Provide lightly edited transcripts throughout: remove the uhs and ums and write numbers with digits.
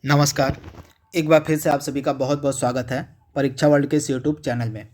नमस्कार। एक बार फिर से आप सभी का बहुत बहुत स्वागत है परीक्षा वर्ल्ड के इस यूट्यूब चैनल में।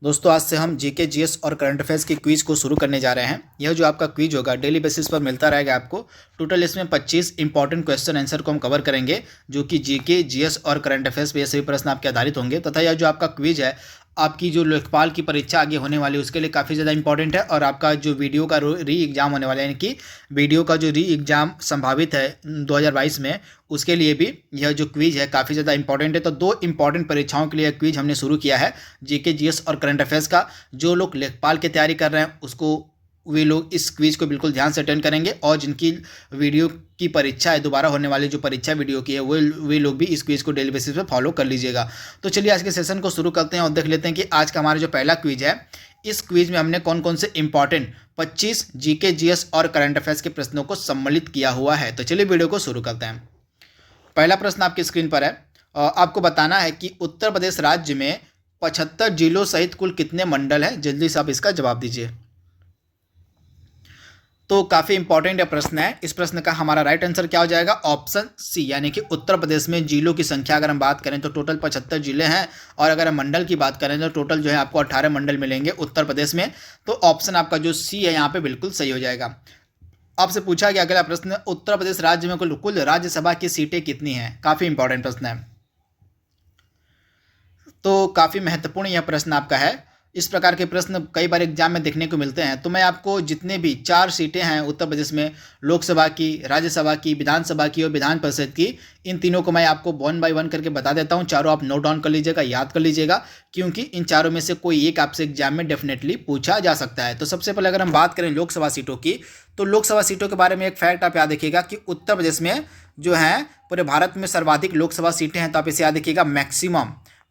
दोस्तों, आज से हम जीके जीएस और करंट अफेयर्स की क्विज को शुरू करने जा रहे हैं। यह जो आपका क्विज होगा डेली बेसिस पर मिलता रहेगा आपको। टोटल इसमें 25 इंपॉर्टेंट क्वेश्चन आंसर को हम कवर करेंगे, जो कि जीके जीएस और करंट अफेयर्स पे ये सभी प्रश्न आपके आधारित होंगे। तथा यह जो आपका क्विज है आपकी जो लेखपाल की परीक्षा आगे होने वाली है उसके लिए काफ़ी ज़्यादा इंपॉर्टेंट है। और आपका जो वीडियो का री एग्ज़ाम होने वाला है, यानी कि वीडियो का जो री एग्ज़ाम संभावित है 2022 में, उसके लिए भी यह जो क्विज है काफ़ी ज़्यादा इंपॉर्टेंट है। तो दो इंपॉर्टेंट परीक्षाओं के लिए क्विज हमने शुरू किया है, जीके जीएस और करंट अफेयर्स का। जो लोग लेखपाल की तैयारी कर रहे हैं उसको वे लोग इस क्विज को बिल्कुल ध्यान से अटेंड करेंगे, और जिनकी वीडियो की परीक्षा है दोबारा होने वाली जो परीक्षा वीडियो की है वे लोग भी इस क्विज को डेली बेसिस पे फॉलो कर लीजिएगा। तो चलिए आज के सेशन को शुरू करते हैं और देख लेते हैं कि आज का हमारा जो पहला क्विज है, इस क्विज में हमने कौन कौन से इंपॉर्टेंट 25 जीके जीएस और करंट अफेयर्स के प्रश्नों को सम्मिलित किया हुआ है। तो चलिए वीडियो को शुरू करते हैं। पहला प्रश्न आपकी स्क्रीन पर है। आपको बताना है कि उत्तर प्रदेश राज्य में 75 जिलों सहित कुल कितने मंडल हैं। जल्दी से आप इसका जवाब दीजिए। तो काफ़ी इंपॉर्टेंट प्रश्न है। इस प्रश्न का हमारा राइट आंसर क्या हो जाएगा? ऑप्शन सी, यानी कि उत्तर प्रदेश में जिलों की संख्या अगर हम बात करें तो टोटल 75 जिले हैं, और अगर हम मंडल की बात करें तो टोटल जो है आपको 18 मंडल मिलेंगे उत्तर प्रदेश में। तो ऑप्शन आपका जो सी है यहाँ पे बिल्कुल सही हो जाएगा। आपसे पूछा गया अगला प्रश्न, उत्तर प्रदेश राज्य में कुल राज्यसभा की सीटें कितनी हैं? काफ़ी इंपॉर्टेंट प्रश्न है, तो काफ़ी महत्वपूर्ण यह प्रश्न आपका है। इस प्रकार के प्रश्न कई बार एग्जाम में देखने को मिलते हैं। तो मैं आपको जितने भी 4 सीटें हैं उत्तर प्रदेश में, लोकसभा की, राज्यसभा की, विधानसभा की और विधान परिषद की, इन तीनों को मैं आपको 1 बाय 1 करके बता देता हूं। चारों आप नोट डाउन कर लीजिएगा, याद कर लीजिएगा, क्योंकि इन चारों में से कोई एक आपसे एग्जाम में डेफिनेटली पूछा जा सकता है। तो सबसे पहले अगर हम बात करें लोकसभा सीटों की, तो लोकसभा सीटों के बारे में एक फैक्ट आप याद रखिएगा कि उत्तर प्रदेश में जो है पूरे भारत में सर्वाधिक लोकसभा सीटें हैं। तो आप इसे याद रखिएगा,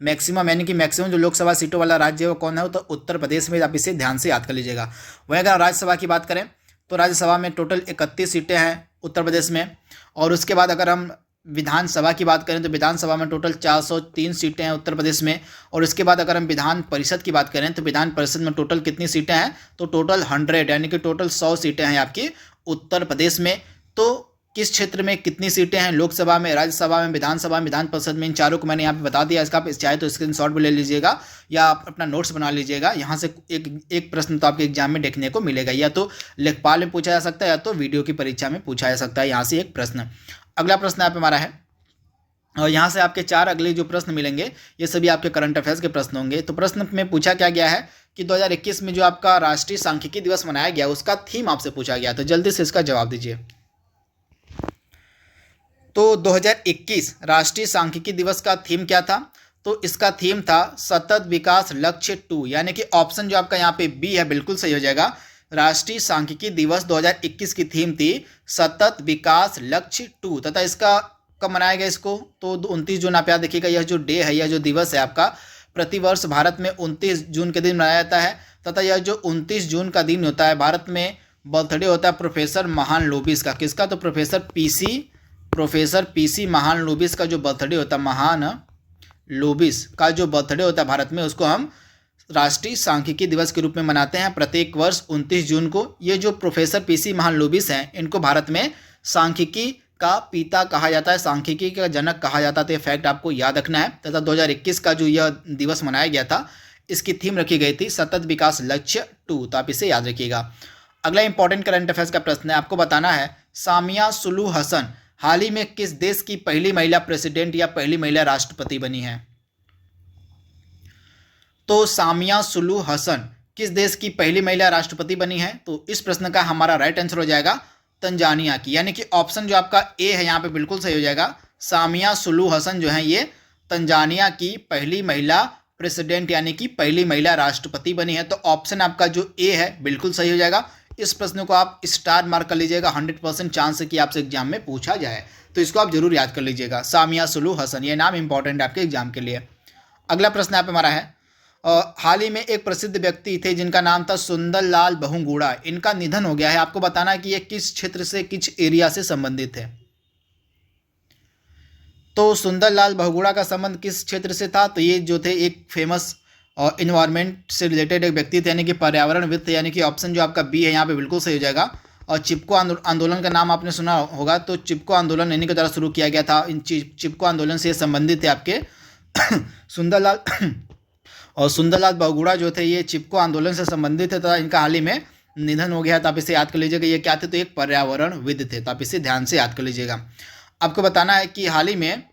मैक्सिमम यानी कि मैक्सिमम जो लोकसभा सीटों वाला राज्य है वो कौन है? तो उत्तर प्रदेश में। आप इसे ध्यान से याद कर लीजिएगा। वहीं अगर राज्यसभा की बात करें तो राज्यसभा में टोटल 31 सीटें हैं उत्तर प्रदेश में। और उसके बाद अगर हम विधानसभा की बात करें तो विधानसभा में टोटल 403 सीटें हैं उत्तर प्रदेश में। और उसके बाद अगर हम विधान परिषद की बात करें तो विधान परिषद में टोटल कितनी सीटें हैं? तो टोटल 100, यानी कि टोटल 100 सीटें हैं आपकी उत्तर प्रदेश में। तो किस क्षेत्र में कितनी सीटें हैं? लोकसभा में, राज्यसभा में, विधानसभा में, विधान परिषद में, इन चारों को मैंने यहाँ पे बता दिया। इसका आप चाहे तो स्क्रीनशॉट भी ले लीजिएगा या आप अपना नोट्स बना लीजिएगा। यहाँ से एक प्रश्न तो आपके एग्जाम में देखने को मिलेगा, या तो लेखपाल में पूछा जा सकता है या तो वीडियो की परीक्षा में पूछा जा सकता है। यहाँ से एक प्रश्न। अगला प्रश्न यहाँ पे हमारा है, और यहाँ से आपके 4 अगले जो प्रश्न मिलेंगे ये सभी आपके करंट अफेयर्स के प्रश्न होंगे। तो प्रश्न में पूछा क्या गया है कि 2021 में जो आपका राष्ट्रीय सांख्यिकी दिवस मनाया गया उसका थीम आपसे पूछा गया। तो जल्दी से इसका जवाब दीजिए। तो 2021 राष्ट्रीय सांख्यिकी दिवस का थीम क्या था? तो इसका थीम था सतत विकास लक्ष्य 2, यानी कि ऑप्शन जो आपका यहाँ पे बी है बिल्कुल सही हो जाएगा। राष्ट्रीय सांख्यिकी दिवस 2021 की थीम थी सतत विकास लक्ष्य 2। तथा इसका कब मनाया गया इसको? तो 29 जून। आप याद देखिएगा, यह जो डे है, यह जो दिवस है आपका प्रतिवर्ष भारत में 29 जून के दिन मनाया जाता है। तथा यह जो 29 जून का दिन होता है भारत में बर्थडे होता है प्रोफेसर महालनोबिस का। किसका? तो प्रोफेसर पीसी महालनोबिस का जो बर्थडे होता है, महालनोबिस का जो बर्थडे होता है भारत में, उसको हम राष्ट्रीय सांख्यिकी दिवस के रूप में मनाते हैं प्रत्येक वर्ष 29 जून को। ये जो प्रोफेसर पीसी महालनोबिस हैं इनको भारत में सांख्यिकी का पिता कहा जाता है, सांख्यिकी का जनक कहा जाता है। तो ये फैक्ट आपको याद रखना है। तथा 2021 का जो यह दिवस मनाया गया था इसकी थीम रखी गई थी सतत विकास लक्ष्य 2। तो आप इसे याद रखिएगा। अगला इंपॉर्टेंट करंट अफेयर्स का प्रश्न है। आपको बताना है सामिया सुलू हसन हाल ही में किस देश की पहली महिला प्रेसिडेंट या पहली महिला राष्ट्रपति बनी है? तो सामिया सुलू हसन किस देश की पहली महिला राष्ट्रपति बनी है? तो इस प्रश्न का हमारा राइट आंसर हो जाएगा तंजानिया की, यानी कि ऑप्शन जो आपका ए है यहाँ पे बिल्कुल सही हो जाएगा। सामिया सुलू हसन जो है ये तंजानिया की पहली महिला प्रेसिडेंट यानी कि पहली महिला राष्ट्रपति बनी है। तो ऑप्शन आपका जो ए है बिल्कुल सही हो जाएगा। इस प्रश्न को आप स्टार मार्क कर लीजिएगा, 100% चांस है कि आपसे एग्जाम में पूछा जाए। तो इसको आप जरूर याद कर लीजिएगा, सामिया सुलू हसन, ये नाम इंपॉर्टेंट है आपके एग्जाम के लिए। अगला प्रश्न यहाँ पे हमारा है, हाल ही में एक प्रसिद्ध व्यक्ति थे जिनका नाम था सुंदरलाल बहुगुणा, इनका निधन हो गया है। आपको बताना है कि ये किस क्षेत्र से, किस एरिया से संबंधित है। तो सुंदरलाल बहुगुणा का संबंध किस क्षेत्र से था? तो ये जो थे एक फेमस और इन्वायरमेंट से रिलेटेड एक व्यक्ति थे, यानी कि पर्यावरण वित्त, यानी कि ऑप्शन जो आपका बी है यहाँ पे बिल्कुल सही हो जाएगा। और चिपको आंदोलन का नाम आपने सुना होगा, तो चिपको आंदोलन इन्हीं के द्वारा शुरू किया गया था। इन चिपको आंदोलन से संबंधित थे आपके सुंदरलाल और सुंदरलाल बहुगुणा जो थे, ये चिपको आंदोलन से संबंधित थे तथा इनका हाल ही में निधन हो गया। तो आप इसे याद कर लीजिएगा, ये क्या थे, तो एक पर्यावरणविद थे। तो आप इसे ध्यान से याद कर लीजिएगा। आपको बताना है कि हाल ही में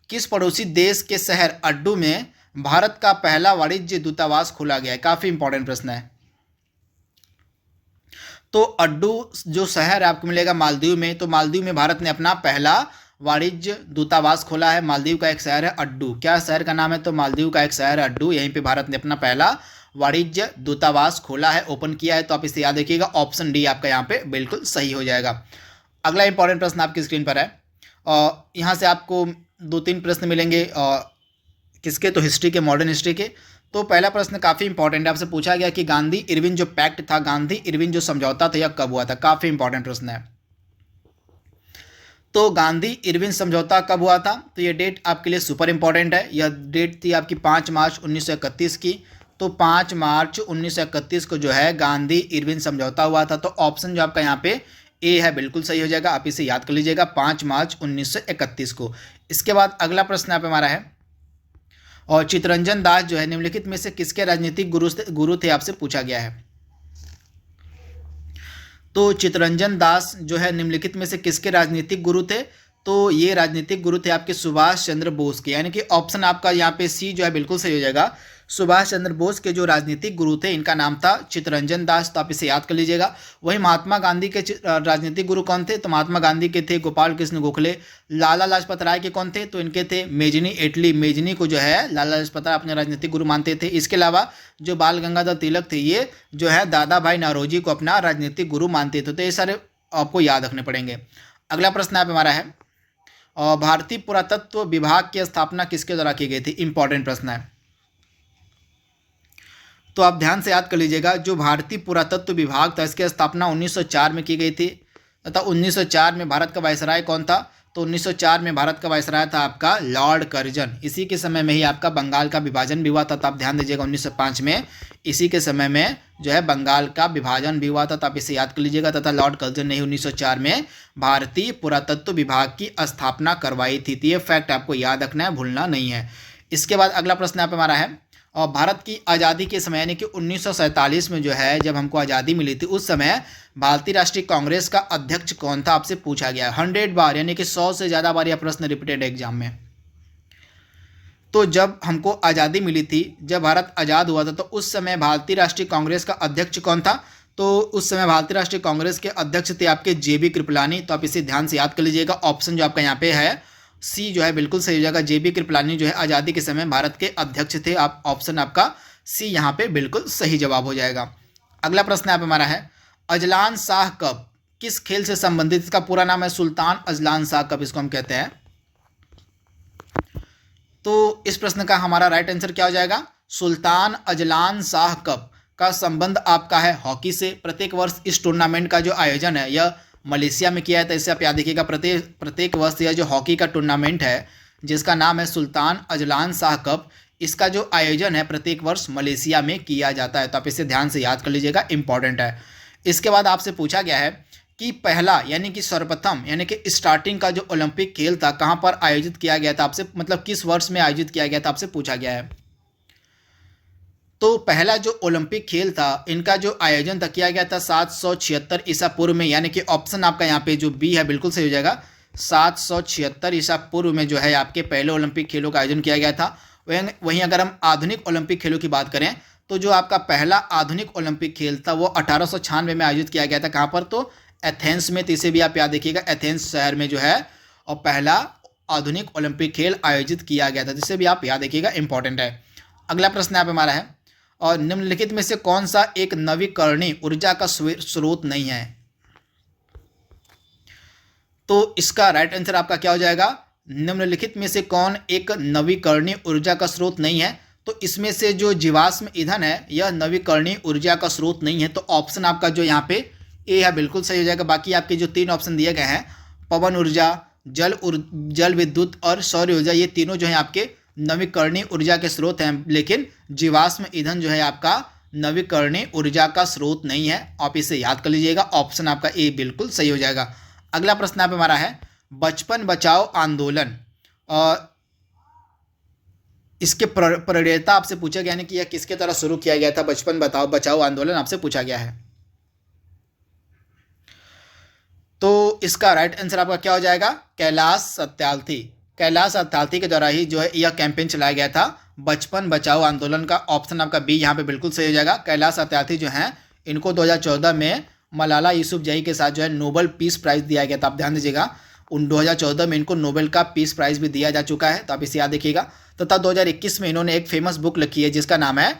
किस पड़ोसी देश के शहर अड्डू में भारत का पहला वाणिज्य दूतावास खोला गया है। काफी इंपॉर्टेंट प्रश्न है। तो अड्डू जो शहर है आपको मिलेगा मालदीव में। तो मालदीव में भारत ने अपना पहला वाणिज्य दूतावास खोला है। मालदीव का एक शहर है अड्डू। क्या शहर का नाम है, तो मालदीव का एक शहर है अड्डू। यहीं पे भारत ने अपना पहला वाणिज्य दूतावास खोला है, ओपन किया है। तो आप इसे याद रखिएगा, ऑप्शन डी आपका यहाँ पे बिल्कुल सही हो जाएगा। अगला इंपॉर्टेंट प्रश्न आपकी स्क्रीन पर है और यहाँ से आपको 2-3 प्रश्न मिलेंगे और किसके, तो हिस्ट्री के, मॉडर्न हिस्ट्री के। तो पहला प्रश्न काफ़ी इंपॉर्टेंट है, आपसे पूछा गया कि गांधी इरविन जो पैक्ट था, गांधी इरविन जो समझौता था, यह कब हुआ था। काफ़ी इंपॉर्टेंट प्रश्न है। तो गांधी इरविन समझौता कब हुआ था, तो ये डेट आपके लिए सुपर इंपॉर्टेंट है। यह डेट थी आपकी 5 मार्च 1931 की। तो 5 मार्च 1931 को जो है गांधी इरविन समझौता हुआ था। तो ऑप्शन जो आपका यहाँ पे ए है बिल्कुल सही हो जाएगा। आप इसे याद कर लीजिएगा, 5 मार्च 1931 को। इसके बाद अगला प्रश्न यहाँ पे हमारा है, और चित्तरंजन दास जो है निम्नलिखित में से किसके राजनीतिक गुरु थे, आपसे पूछा गया है। तो चित्तरंजन दास जो है निम्नलिखित में से किसके राजनीतिक गुरु थे, तो ये राजनीतिक गुरु थे आपके सुभाष चंद्र बोस के। यानी कि ऑप्शन आपका यहाँ पे सी जो है बिल्कुल सही हो जाएगा। सुभाष चंद्र बोस के जो राजनीतिक गुरु थे, इनका नाम था चित्तरंजन दास। तो आप इसे याद कर लीजिएगा। वहीं महात्मा गांधी के राजनीतिक गुरु कौन थे, तो महात्मा गांधी के थे गोपाल कृष्ण गोखले। लाला लाजपत राय के कौन थे, तो इनके थे मेजनी एटली। मेजनी को जो है लाला लाजपत राय अपने राजनीतिक गुरु मानते थे। इसके अलावा जो बाल गंगाधर तिलक थे, ये जो है दादा भाई नौरोजी को अपना राजनीतिक गुरु मानते थे। तो ये सारे आपको याद रखने पड़ेंगे। अगला प्रश्न यहाँ पे हमारा है, और भारतीय पुरातत्व विभाग की स्थापना किसके द्वारा की गई थी। इंपॉर्टेंट प्रश्न है, तो आप ध्यान से याद कर लीजिएगा। जो भारतीय पुरातत्व विभाग था, इसकी स्थापना 1904 में की गई थी तथा 1904 में भारत का वायसराय कौन था, तो 1904 में भारत का वायसराय था आपका लॉर्ड कर्जन। इसी के समय में ही आपका बंगाल का विभाजन भी हुआ था। तो आप ध्यान दीजिएगा, 1905 में इसी के समय में जो है बंगाल का विभाजन भी हुआ था। तो आप इसे याद कर लीजिएगा। तथा लॉर्ड कर्जन ने ही 1904 में भारतीय पुरातत्व विभाग की स्थापना करवाई थी। तो ये फैक्ट आपको याद रखना है, भूलना नहीं है। इसके बाद अगला प्रश्न यहाँ पे हमारा है, और भारत की आज़ादी के समय यानी कि 1947 में जो है, जब हमको आज़ादी मिली थी, उस समय भारतीय राष्ट्रीय कांग्रेस का अध्यक्ष कौन था, आपसे पूछा गया। 100 बार यानी कि 100 से ज़्यादा बार यह प्रश्न रिपीटेड है एग्जाम में। तो जब हमको आज़ादी मिली थी, जब भारत आज़ाद हुआ था, तो उस समय भारतीय राष्ट्रीय कांग्रेस का अध्यक्ष कौन था, तो उस समय भारतीय राष्ट्रीय कांग्रेस के अध्यक्ष थे आपके JB कृपलानी। तो आप इसे ध्यान से याद कर लीजिएगा। ऑप्शन जो आपका यहाँ पे है सी जो है बिल्कुल सही हो जाएगा। JB कृपलानी जो है आज़ादी के समय भारत के अध्यक्ष थे। आप ऑप्शन आपका सी यहाँ पे बिल्कुल सही जवाब हो जाएगा। अगला प्रश्न यहाँ पे हमारा है, अजलान शाह कप किस खेल से संबंधित, इसका पूरा नाम है सुल्तान अजलान शाह कप, इसको हम कहते हैं। तो इस प्रश्न का हमारा राइट आंसर क्या हो जाएगा, सुल्तान अजलान शाह कप का संबंध आपका है हॉकी से। प्रत्येक वर्ष इस टूर्नामेंट का जो आयोजन है यह मलेशिया में किया है। तो इससे आप याद रखिएगा, प्रत्येक वर्ष यह जो हॉकी का टूर्नामेंट है जिसका नाम है सुल्तान अजलान शाह कप, इसका जो आयोजन है प्रत्येक वर्ष मलेशिया में किया जाता है। तो आप इसे ध्यान से याद कर लीजिएगा, इंपॉर्टेंट है। इसके बाद आपसे पूछा गया है कि पहला यानी कि सर्वप्रथम यानी कि स्टार्टिंग का जो ओलंपिक खेल था कहाँ पर आयोजित किया गया था, आपसे मतलब किस वर्ष में आयोजित किया गया था, आपसे पूछा गया है। तो पहला जो ओलंपिक खेल था इनका जो आयोजन था किया गया था 776 ईसा पूर्व में। यानी कि ऑप्शन आपका यहाँ पे जो बी है बिल्कुल सही हो जाएगा। 776 ईसा पूर्व में जो है आपके पहले ओलंपिक खेलों का आयोजन किया गया था। वहीं अगर हम आधुनिक ओलंपिक खेलों की बात करें तो जो आपका पहला आधुनिक ओलंपिक खेल था वो 1896 में आयोजित किया गया था। कहाँ पर, तो एथेंस में। तो इसे भी आप याद रखिएगा, एथेंस शहर में जो है और पहला आधुनिक ओलंपिक खेल आयोजित किया गया था, जिसे भी आप याद रखिएगा, इंपॉर्टेंट है। अगला प्रश्न यहाँ पे हमारा है, और निम्नलिखित में से कौन सा एक नवीकरणीय ऊर्जा का स्रोत नहीं है। तो इसका राइट आंसर आपका क्या हो जाएगा, निम्नलिखित में से कौन एक नवीकरणीय ऊर्जा का स्रोत नहीं है। तो इसमें से जो जीवाश्म ईंधन है यह नवीकरणीय ऊर्जा का स्रोत नहीं है। तो ऑप्शन आपका जो यहाँ पे ए है बिल्कुल सही हो जाएगा। बाकी आपके जो 3 ऑप्शन दिए गए हैं, पवन ऊर्जा, जल विद्युत और सौर ऊर्जा, ये तीनों जो है आपके नवीकरणीय ऊर्जा के स्रोत हैं। लेकिन जीवाश्म ईंधन जो है आपका नवीकरणीय ऊर्जा का स्रोत नहीं है। आप इसे याद कर लीजिएगा, ऑप्शन आपका ए बिल्कुल सही हो जाएगा। अगला प्रश्न आप हमारा है बचपन बचाओ आंदोलन, और इसके प्रणेता आपसे पूछा गया है कि यह किसके द्वारा शुरू किया गया था। बचपन बचाओ आंदोलन आपसे पूछा गया है, तो इसका राइट आंसर आपका क्या हो जाएगा, कैलाश सत्यार्थी। कैलाश सत्यार्थी के द्वारा ही जो है यह कैंपेन चलाया गया था बचपन बचाओ आंदोलन का। ऑप्शन आपका बी यहाँ पे बिल्कुल सही हो जाएगा। कैलाश सत्यार्थी जो हैं इनको 2014 में मलाला यूसुफजई के साथ जो है नोबेल पीस प्राइज़ दिया गया था। आप ध्यान दीजिएगा, उन 2014 में इनको नोबेल का पीस प्राइज़ भी दिया जा चुका है, तो आप इसे याद देखिएगा। तथा 2021 में इन्होंने एक फेमस बुक लिखी है जिसका नाम है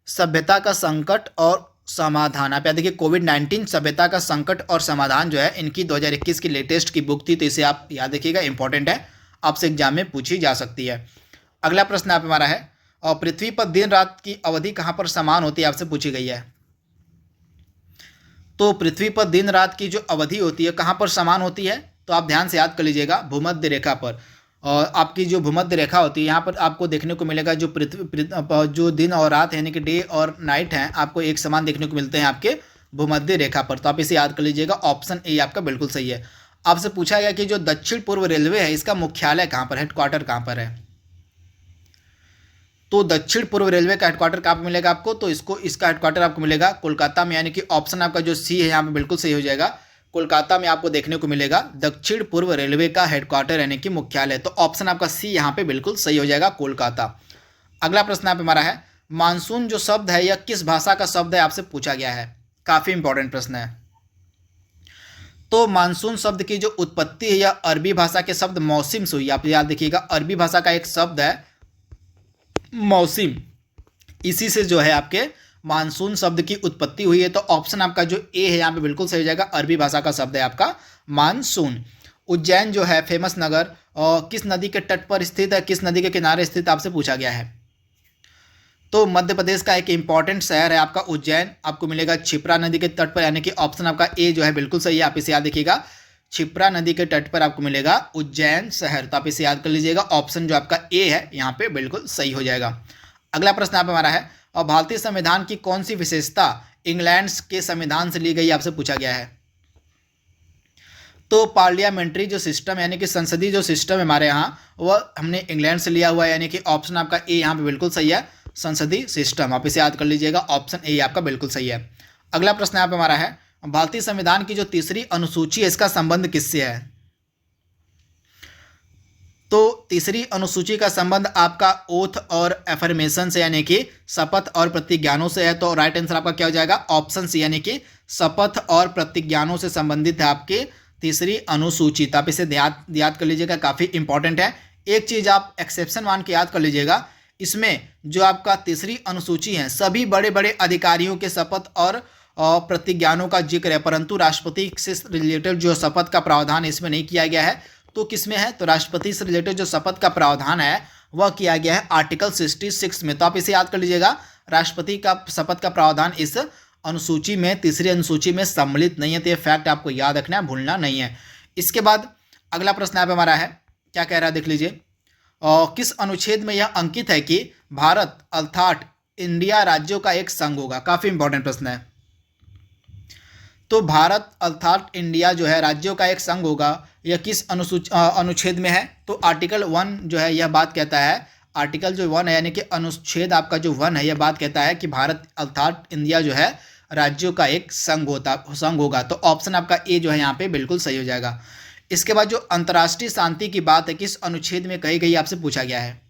सभ्यता का संकट और समाधान। आप याद देखिए, कोविड-19 सभ्यता का संकट और समाधान जो है इनकी 2021 की लेटेस्ट की बुक थी, तो इसे आप याद रखिएगा, इंपॉर्टेंट है, आपसे एग्जाम में पूछी जा सकती है। अगला प्रश्न आप हमारा है और पृथ्वी पर दिन रात की अवधि कहाँ पर समान होती है, आपसे पूछी गई है। तो पृथ्वी पर दिन रात की जो अवधि होती है कहाँ पर समान होती है, तो आप ध्यान से याद कर लीजिएगा, भूमध्य रेखा पर। और आपकी जो भूमध्य रेखा होती है यहाँ पर आपको देखने को मिलेगा जो जो दिन और रात यानी कि डे और नाइट हैं आपको एक समान देखने को मिलते हैं आपके भूमध्य रेखा पर, तो आप इसे याद कर लीजिएगा, ऑप्शन ए आपका बिल्कुल सही है। आपसे पूछा गया कि जो दक्षिण पूर्व रेलवे है इसका मुख्यालय कहाँ पर, हेडक्वार्टर कहाँ पर है। तो दक्षिण पूर्व रेलवे का हेडक्वार्टर कहाँ पर मिलेगा आपको, तो इसका हेडक्वार्टर आपको मिलेगा कोलकाता में, यानी कि ऑप्शन आपका जो सी है यहाँ पे बिल्कुल सही हो जाएगा। कोलकाता में आपको देखने को मिलेगा दक्षिण पूर्व रेलवे का हेडक्वार्टर यानी कि मुख्यालय, तो ऑप्शन आपका सी यहाँ पे बिल्कुल सही हो जाएगा, कोलकाता। अगला प्रश्न आप हमारा है मानसून जो शब्द है यह किस भाषा का शब्द है, आपसे पूछा गया है, काफी इंपॉर्टेंट प्रश्न है। तो मानसून शब्द की जो उत्पत्ति है यह अरबी भाषा के शब्द मौसिम से हुई। आप याद देखिएगा, अरबी भाषा का एक शब्द है मौसिम, इसी से जो है आपके मानसून शब्द की उत्पत्ति हुई है, तो ऑप्शन आपका जो ए है यहाँ पे बिल्कुल सही हो जाएगा, अरबी भाषा का शब्द है आपका मानसून। उज्जैन जो है फेमस नगर और किस नदी के तट पर स्थित है, किस नदी के किनारे स्थित, आपसे पूछा गया है। तो मध्य प्रदेश का एक इंपॉर्टेंट शहर है आपका उज्जैन, आपको मिलेगा क्षिप्रा नदी के तट पर, यानी कि ऑप्शन आपका ए जो है बिल्कुल सही है, आप इसे याद देखिएगा, क्षिप्रा नदी के तट पर आपको मिलेगा उज्जैन शहर, तो आप इसे याद कर लीजिएगा, ऑप्शन जो आपका ए है यहाँ पे बिल्कुल सही हो जाएगा। अगला प्रश्न आप हमारा है और भारतीय संविधान की कौन सी विशेषता इंग्लैंड के संविधान से ली गई, आपसे पूछा गया है। तो पार्लियामेंट्री जो सिस्टम यानी कि संसदीय जो सिस्टम है हमारे यहाँ वह हमने इंग्लैंड से लिया हुआ है, यानी कि ऑप्शन आपका ए यहाँ पे बिल्कुल सही है, संसदीय सिस्टम, आप इसे याद कर लीजिएगा, ऑप्शन ए आपका बिल्कुल सही है। अगला प्रश्न आप हमारा है भारतीय संविधान की जो तीसरी अनुसूची है इसका संबंध किससे है। तो तीसरी अनुसूची का संबंध आपका ओथ और एफर्मेशन से यानी कि शपथ और प्रतिज्ञानों से है, तो राइट आंसर आपका क्या हो जाएगा, ऑप्शन सी यानी कि शपथ और प्रतिज्ञानों से संबंधित है आपकी तीसरी अनुसूची, तो आप इसे याद कर लीजिएगा, काफ़ी इंपॉर्टेंट है। एक चीज़ आप एक्सेप्शन मान के याद कर लीजिएगा, इसमें जो आपका तीसरी अनुसूची है सभी बड़े बड़े अधिकारियों के शपथ और प्रतिज्ञानों का जिक्र है, परंतु राष्ट्रपति से रिलेटेड जो शपथ का प्रावधान इसमें नहीं किया गया है। तो किसमें है, तो राष्ट्रपति से रिलेटेड जो शपथ का प्रावधान है वह किया गया है आर्टिकल 66 में, तो आप इसे याद कर लीजिएगा, राष्ट्रपति का शपथ का प्रावधान इस अनुसूची में तीसरी अनुसूची में सम्मिलित नहीं है, तो ये फैक्ट आपको याद रखना है, भूलना नहीं है। इसके बाद अगला प्रश्न आप हमारा है, क्या कह रहा है देख लीजिए, और किस अनुच्छेद में यह अंकित है कि भारत अर्थात इंडिया राज्यों का एक संघ होगा, काफ़ी इंपॉर्टेंट प्रश्न है। तो भारत अर्थात इंडिया जो है राज्यों का एक संघ होगा, यह किस अनुच्छेद में है, तो आर्टिकल 1 जो है यह बात कहता है, आर्टिकल जो 1 है यानी कि अनुच्छेद आपका जो 1 है यह बात कहता है कि भारत अर्थात इंडिया जो है राज्यों का एक संघ होगा, तो ऑप्शन आपका ए जो है यहाँ पे बिल्कुल सही हो जाएगा। इसके बाद जो अंतर्राष्ट्रीय शांति की बात है किस अनुच्छेद में कही गई, आपसे पूछा गया है।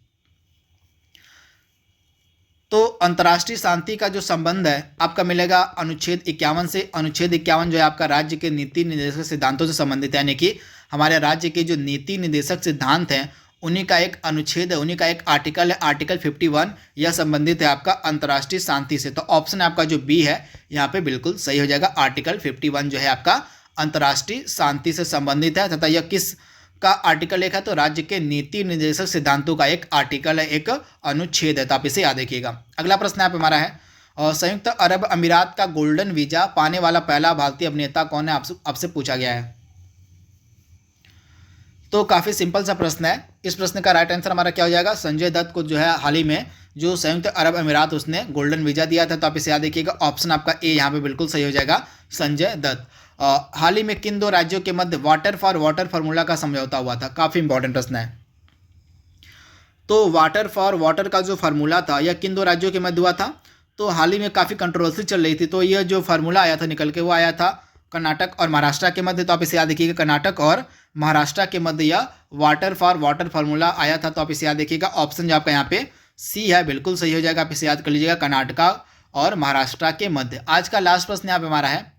तो अंतर्राष्ट्रीय शांति का जो संबंध है आपका मिलेगा अनुच्छेद 51 से। अनुच्छेद 51 जो है आपका राज्य के नीति निर्देशक सिद्धांतों से संबंधित है, यानी कि हमारे राज्य के जो नीति निर्देशक सिद्धांत हैं उन्हीं का एक अनुच्छेद है, उन्हीं का एक आर्टिकल है, आर्टिकल 51, यह संबंधित है आपका अंतर्राष्ट्रीय शांति से, तो ऑप्शन आपका जो बी है यहाँ पे बिल्कुल सही हो जाएगा, आर्टिकल 51 जो है आपका अंतर्राष्ट्रीय शांति से संबंधित है, तथा यह किस का आर्टिकल एक है, तो राज्य के नीति निर्देशक सिद्धांतों का एक आर्टिकल है, एक अनुच्छेद है, तो आप इसे याद रखिएगा। अगला प्रश्न आप हमारा है और संयुक्त अरब अमीरात का गोल्डन वीजा पाने वाला पहला भारतीय अभिनेता कौन है, आपसे पूछा गया है। तो काफ़ी सिंपल सा प्रश्न है। इस प्रश्न का राइट आंसर हमारा क्या हो जाएगा, संजय दत्त को जो है हाल ही में जो संयुक्त अरब अमीरात उसने गोल्डन वीज़ा दिया था। तो आप इसे याद रखिएगा, ऑप्शन आपका ए यहाँ पे बिल्कुल सही हो जाएगा, संजय दत्त। हाल ही में किन दो राज्यों के मध्य वाटर फॉर वाटर फार्मूला का समझौता हुआ था, काफ़ी इंपॉर्टेंट प्रश्न है। तो वाटर फॉर वाटर का जो फार्मूला था यह किन दो राज्यों के मध्य हुआ था, तो हाल ही में काफ़ी कंट्रोवर्सी चल रही थी। तो यह जो फार्मूला आया था निकल के, वो आया था कर्नाटक और महाराष्ट्र के मध्य। तो आप इसे याद रखिएगा, कर्नाटक और महाराष्ट्र के मध्य यह वाटर फॉर वाटर फार्मूला आया था। तो आप इसे याद रखिएगा, ऑप्शन जो आपका यहाँ पे सी है बिल्कुल सही हो जाएगा। आप इसे याद कर लीजिएगा, कर्नाटक और महाराष्ट्र के मध्य। आज का लास्ट प्रश्न यहाँ पे हमारा है,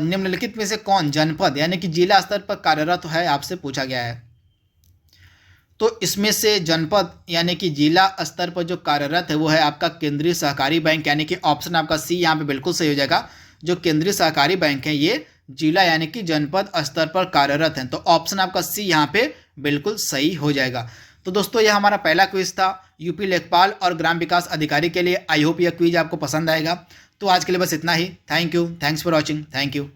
निम्नलिखित में से कौन जनपद यानी कि जिला स्तर पर कार्यरत है, आपसे पूछा गया है। तो इसमें से जनपद यानी कि जिला स्तर पर जो कार्यरत है वो है आपका केंद्रीय सहकारी बैंक, यानी कि ऑप्शन आपका सी यहाँ पे बिल्कुल सही हो जाएगा। जो केंद्रीय सहकारी बैंक है ये जिला यानी कि जनपद स्तर पर कार्यरत हैं। तो ऑप्शन आपका सी यहाँ पे बिल्कुल सही हो जाएगा। तो दोस्तों यह हमारा पहला क्विज था यूपी लेखपाल और ग्राम विकास अधिकारी के लिए। आई होप यह क्विज आपको पसंद आएगा। तो आज के लिए बस इतना ही। Thank you, thanks for watching, thank you.